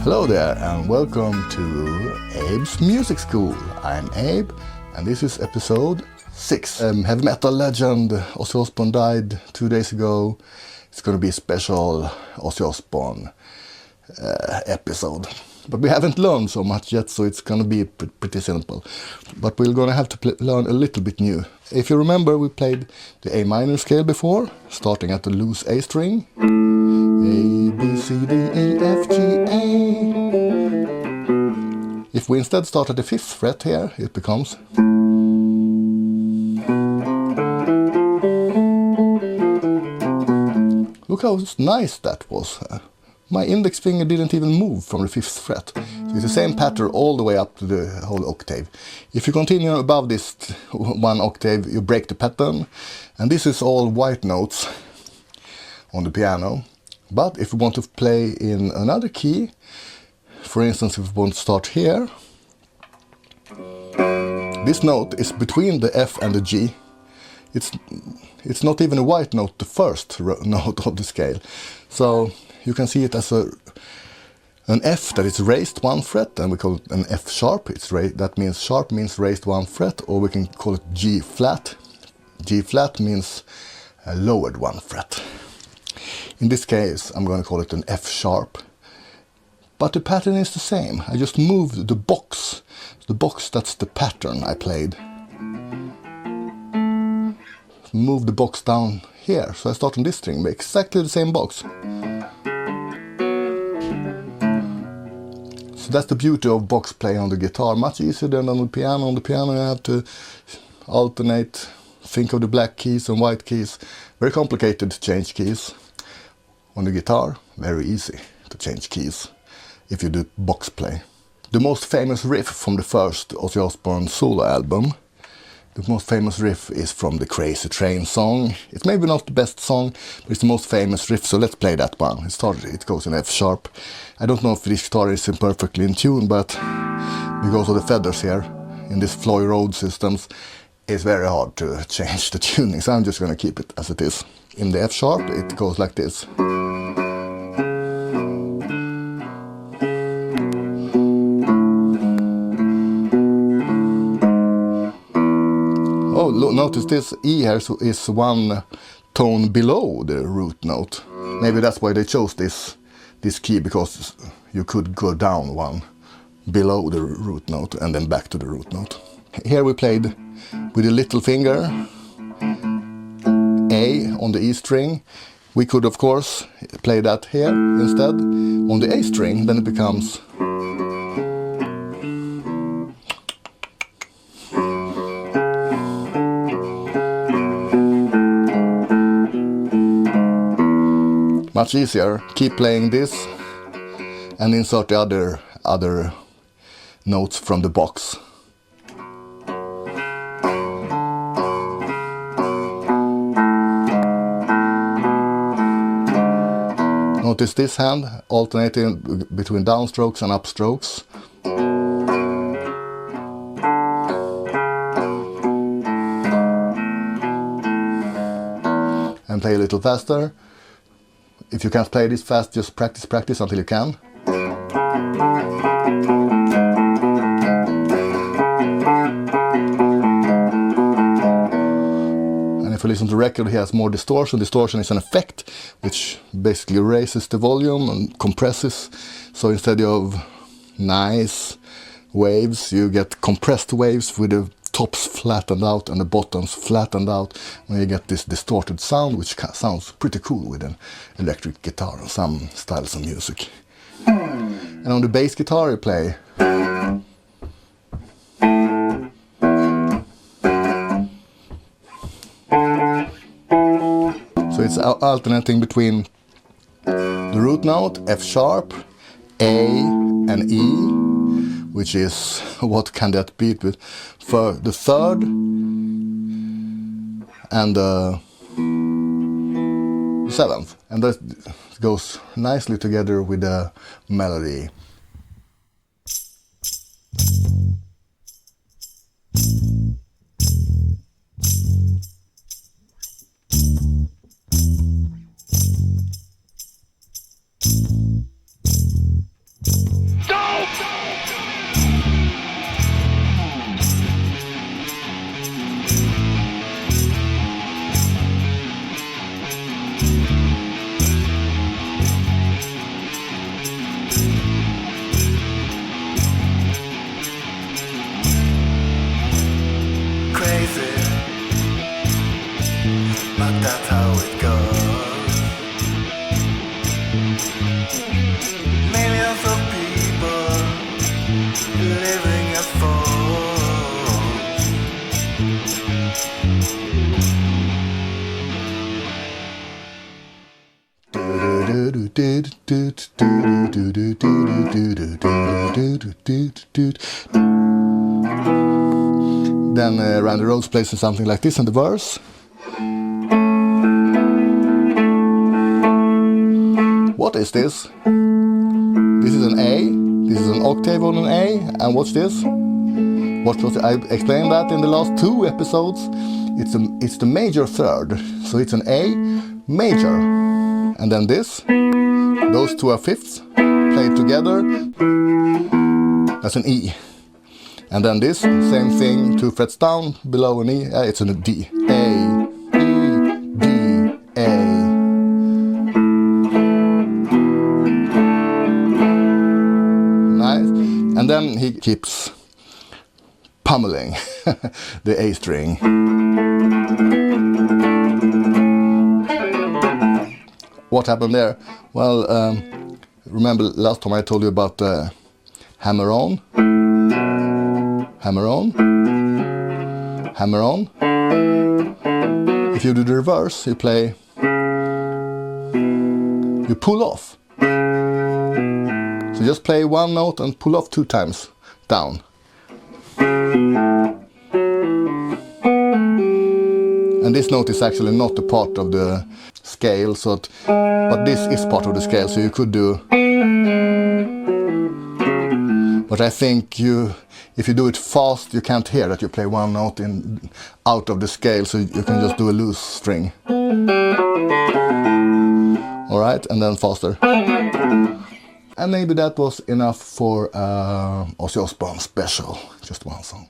Hello there and welcome to Abe's Music School. I'm Abe and this is episode 6. Heavy metal legend Ozzy Osbourne died 2 days ago. It's going to be a special Ozzy Osbourne episode. But we haven't learned so much yet, so it's going to be pretty simple. But we're going to have to learn a little bit new. If you remember, we played the A minor scale before, starting at the loose A string. A, B, C, D, E, F, G, A. If we instead start at the 5th fret here, it becomes... Look how nice that was. My index finger didn't even move from the 5th fret. So it's the same pattern all the way up to the whole octave. If you continue above this 1 octave, you break the pattern. And this is all white notes on the piano. But if we want to play in another key, for instance, if we want to start here, this note is between the F and the G. It's not even a white note, the first note of the scale. So you can see it as an F that is raised 1 fret, and we call it an F sharp. That means sharp means raised 1 fret, or we can call it G flat. G flat means lowered 1 fret. In this case, I'm going to call it an F sharp. But the pattern is the same. I just moved the box. The box, that's the pattern I played. Move the box down here. So I start on this string, but exactly the same box. So that's the beauty of box playing on the guitar. Much easier than on the piano. On the piano you have to alternate, think of the black keys and white keys. Very complicated to change keys. On the guitar, very easy to change keys if you do box play. The most famous riff from the first Ozzy Osbourne solo album, the most famous riff is from the Crazy Train song. It's maybe not the best song, but it's the most famous riff, so let's play that one. It goes in F sharp. I don't know if this guitar is perfectly in tune, but because of the feathers here in this Floyd Rhoads systems, it's very hard to change the tuning, so I'm just going to keep it as it is. In the F sharp, it goes like this. Oh, notice this E here is 1 tone below the root note. Maybe that's why they chose this key, because you could go down 1 below the root note and then back to the root note. Here we played with a little finger, A on the E string. We could of course play that here instead on the A string, then it becomes... Much easier. Keep playing this and insert the other notes from the box. Notice this hand alternating between downstrokes and upstrokes. And play a little faster. If you can't play this fast, just practice until you can. And if you listen to the record, he has more distortion. Distortion is an effect which basically raises the volume and compresses. So instead of nice waves, you get compressed waves with the tops flattened out and the bottoms flattened out, when you get this distorted sound, which sounds pretty cool with an electric guitar and some styles of music. And on the bass guitar you play. So it's alternating between the root note, F sharp, A and E, which is, what can that beat with? For the 3rd and the 7th. And that goes nicely together with the melody. Then Randy Rhoads plays something like this in the verse. What is this? This is an A. This is an octave on an A. And what's this? I explained that in the last 2 episodes. It's the major third. So it's an A major. And then this. Those 2 are fifths. Played together. That's an E. And then this, same thing, 2 frets down, below an E, it's a D. A, E, D, A. Nice. And then he keeps pummeling the A string. What happened there? Well, remember last time I told you about the hammer on? Hammer on, hammer on. If you do the reverse, you pull off. So just play 1 note and pull off 2 times down. And this note is actually not a part of the scale, but this is part of the scale, so you could do. But I think if you do it fast, you can't hear that you play 1 note out of the scale, so you can just do a loose string. Alright, and then faster. And maybe that was enough for Ozzy Osbourne special, just 1 song.